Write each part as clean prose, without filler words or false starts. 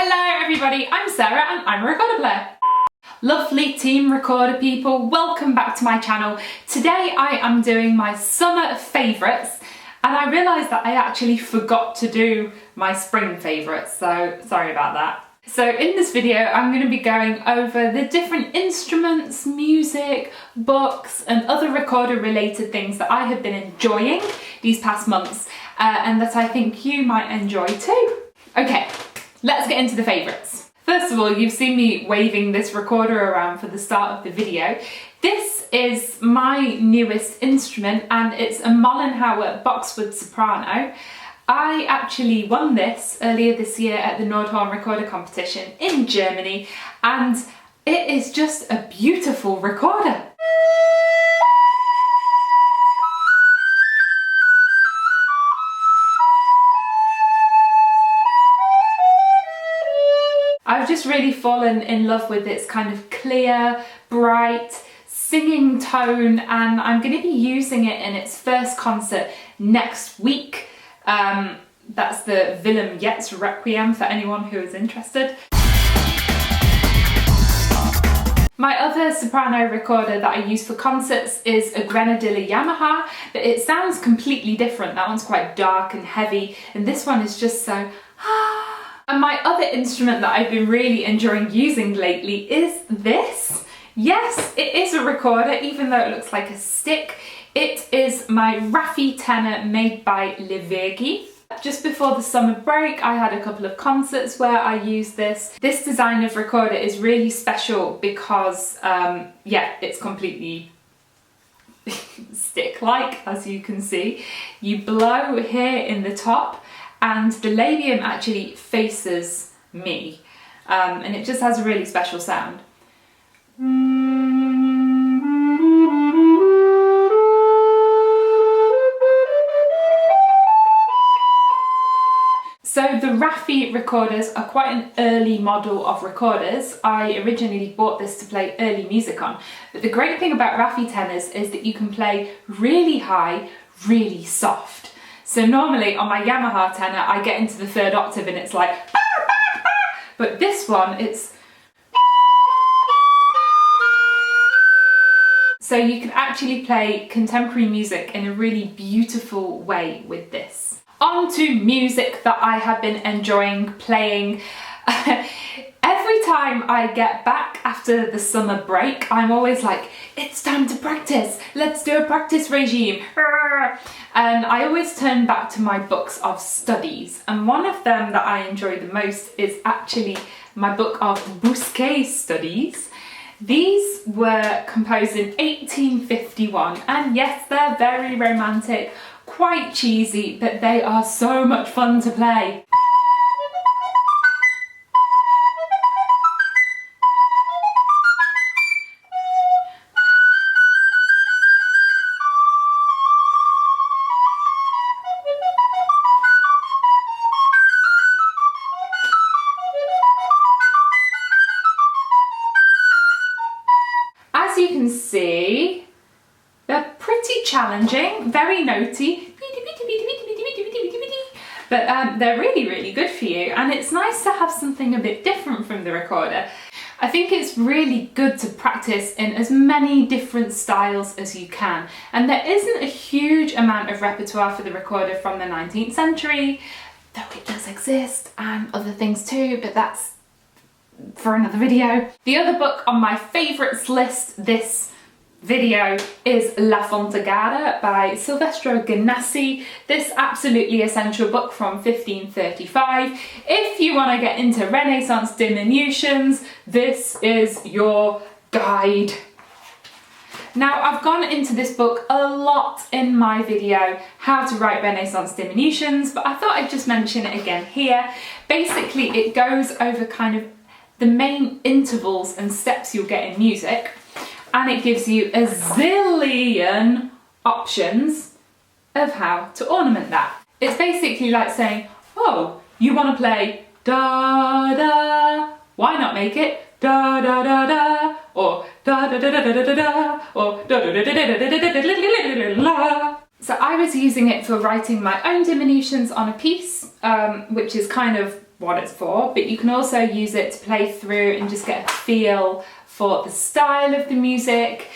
Hello everybody, I'm Sarah and I'm a recorder player. Lovely team recorder people, welcome back to my channel. Today I am doing my summer favourites and I realised that I actually forgot to do my spring favourites, so sorry about that. So in this video I'm going to be going over the different instruments, music, books and other recorder related things that I have been enjoying these past months and that I think you might enjoy too. Okay, let's get into the favourites. First of all, you've seen me waving this recorder around for the start of the video. This is my newest instrument and it's a Mollenhauer boxwood soprano. I actually won this earlier this year at the Nordhorn recorder competition in Germany and it is just a beautiful recorder. I've just really fallen in love with its kind of clear, bright, singing tone and I'm going to be using it in its first concert next week. That's the Willem Yeats Requiem for anyone who is interested. My other soprano recorder that I use for concerts is a Grenadilla Yamaha, but it sounds completely different. That one's quite dark and heavy and this one is just so And my other instrument that I've been really enjoying using lately is this. Yes, it is a recorder, even though it looks like a stick. It is my Rafi tenor made by Li Virghi. Just before the summer break, I had a couple of concerts where I used this. This design of recorder is really special because, yeah, it's completely stick-like, as you can see. You blow here in the top, and the labium actually faces me and it just has a really special sound. So the Rafi recorders are quite an early model of recorders. I originally bought this to play early music on, but the great thing about Rafi tenors is that you can play really high, really soft. So normally on my Yamaha tenor, I get into the third octave and it's like, but this one, it's. So you can actually play contemporary music in a really beautiful way with this. On to music that I have been enjoying playing. Every time I get back after the summer break, I'm always like, it's time to practice. Let's do a practice regime. And I always turn back to my books of studies. And one of them that I enjoy the most is actually my book of Bousquet studies. These were composed in 1851. And yes, they're very romantic, quite cheesy, but they are so much fun to play. As you can see, they're pretty challenging, very notey, but they're really, really good for you and it's nice to have something a bit different from the recorder. I think it's really good to practice in as many different styles as you can, and there isn't a huge amount of repertoire for the recorder from the 19th century, though it does exist, and other things too, but that's for another video. The other book on my favourites list this video is La Fontegara by Sylvestro Ganassi. This absolutely essential book from 1535. If you want to get into Renaissance diminutions, this is your guide. Now, I've gone into this book a lot in my video, How to Write Renaissance Diminutions, but I thought I'd just mention it again here. Basically, it goes over kind of the main intervals and steps you'll get in music, and it gives you a zillion options of how to ornament that. It's basically like saying, oh, you want to play da da, why not make it da da da da, or da da da da da da da, or da da da da da da da da. So I was using it for writing my own diminutions on a piece, which is kind of what it's for, but you can also use it to play through and just get a feel for the style of the music.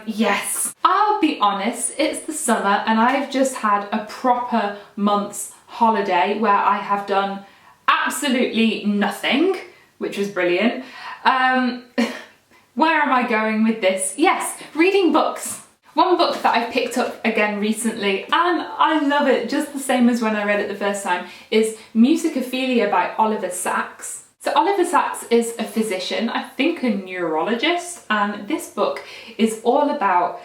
Yes, I'll be honest, it's the summer and I've just had a proper month's holiday where I have done absolutely nothing, which was brilliant. Where am I going with this? Yes, reading books. One book that I've picked up again recently, and I love it just the same as when I read it the first time, is Musicophilia by Oliver Sacks. So Oliver Sacks is a physician, I think a neurologist, and this book is all about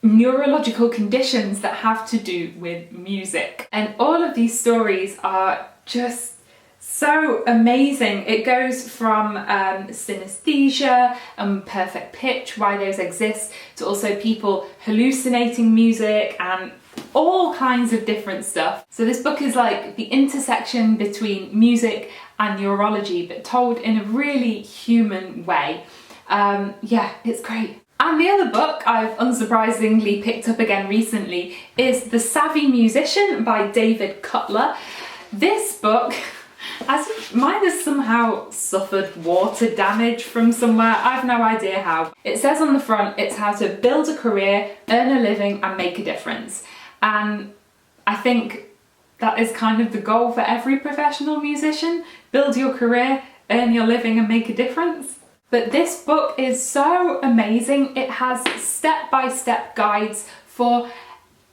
neurological conditions that have to do with music. And all of these stories are just so amazing. It goes from synesthesia and perfect pitch, why those exist, to also people hallucinating music and all kinds of different stuff. So this book is like the intersection between music and neurology, but told in a really human way. Yeah, it's great. And the other book I've unsurprisingly picked up again recently is The Savvy Musician by David Cutler. This book, mine has somehow suffered water damage from somewhere, I've no idea how. It says on the front it's how to build a career, earn a living and make a difference. And I think that is kind of the goal for every professional musician. Build your career, earn your living and make a difference. But this book is so amazing. It has step-by-step guides for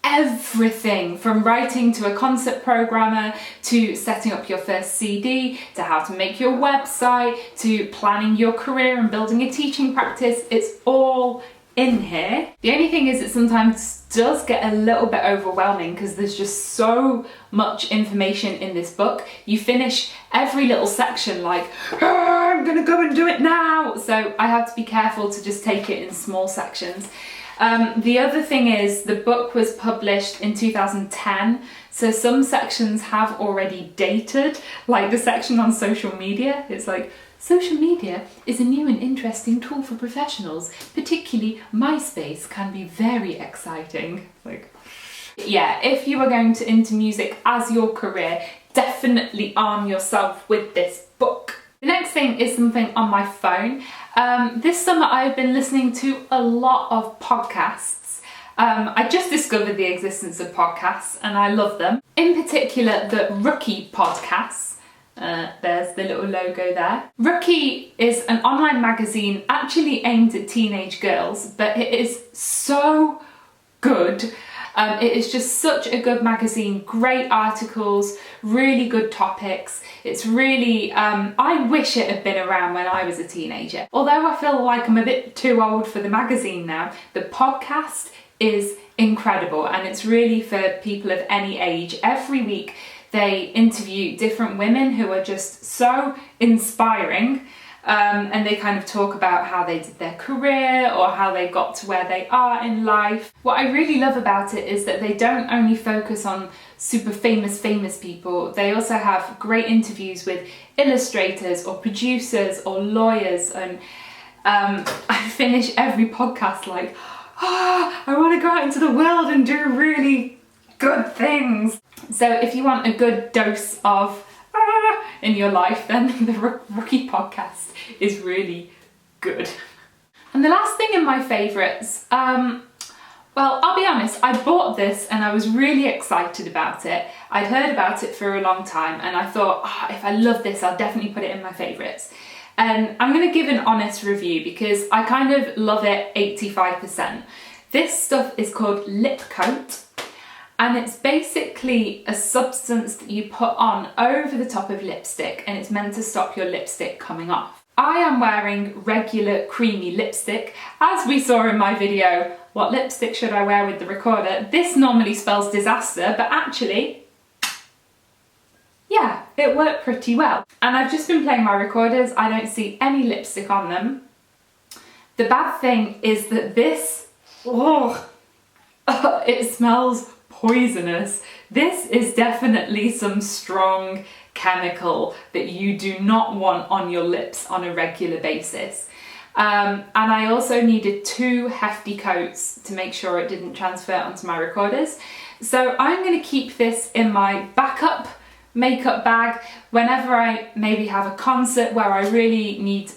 everything, from writing to a concert programmer, to setting up your first CD, to how to make your website, to planning your career and building a teaching practice. It's all in here. The only thing is it sometimes does get a little bit overwhelming because there's just so much information in this book. You finish every little section like, I'm gonna go and do it now. So I have to be careful to just take it in small sections. The other thing is the book was published in 2010, so some sections have already dated, like the section on social media. It's like, social media is a new and interesting tool for professionals, particularly MySpace can be very exciting. Like, yeah, if you are going into music as your career, definitely arm yourself with this book. The next thing is something on my phone. This summer I've been listening to a lot of podcasts. I just discovered the existence of podcasts and I love them. In particular, the Rookie podcasts. There's the little logo there. Rookie is an online magazine actually aimed at teenage girls, but it is so good. It is just such a good magazine, great articles, really good topics. It's really, I wish it had been around when I was a teenager. Although I feel like I'm a bit too old for the magazine now, the podcast is incredible and it's really for people of any age. Every week they interview different women who are just so inspiring. And they kind of talk about how they did their career or how they got to where they are in life. What I really love about it is that they don't only focus on super famous people, they also have great interviews with illustrators or producers or lawyers, and I finish every podcast like, I want to go out into the world and do really good things. So if you want a good dose of in your life, then the Rookie podcast is really good. And the last thing in my favourites, well, I'll be honest, I bought this and I was really excited about it. I'd heard about it for a long time and I thought, if I love this, I'll definitely put it in my favourites. And I'm going to give an honest review because I kind of love it 85%. This stuff is called Lipcote. And it's basically a substance that you put on over the top of lipstick and it's meant to stop your lipstick coming off. I am wearing regular creamy lipstick. As we saw in my video, what lipstick should I wear with the recorder? This normally spells disaster, but actually, yeah, it worked pretty well. And I've just been playing my recorders. I don't see any lipstick on them. The bad thing is that this, it smells poisonous. This is definitely some strong chemical that you do not want on your lips on a regular basis. And I also needed 2 hefty coats to make sure it didn't transfer onto my recorders. So I'm going to keep this in my backup makeup bag whenever I maybe have a concert where I really need,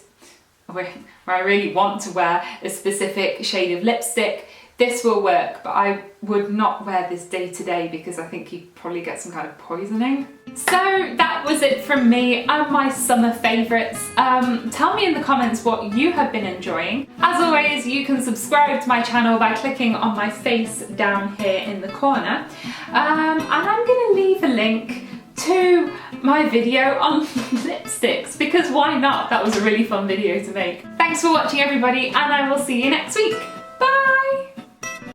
where I really want to wear a specific shade of lipstick. This will work, but I would not wear this day to day because I think you'd probably get some kind of poisoning. So that was it from me and my summer favourites. Tell me in the comments what you have been enjoying. As always, you can subscribe to my channel by clicking on my face down here in the corner. And I'm going to leave a link to my video on lipsticks because why not? That was a really fun video to make. Thanks for watching everybody, and I will see you next week. Bye!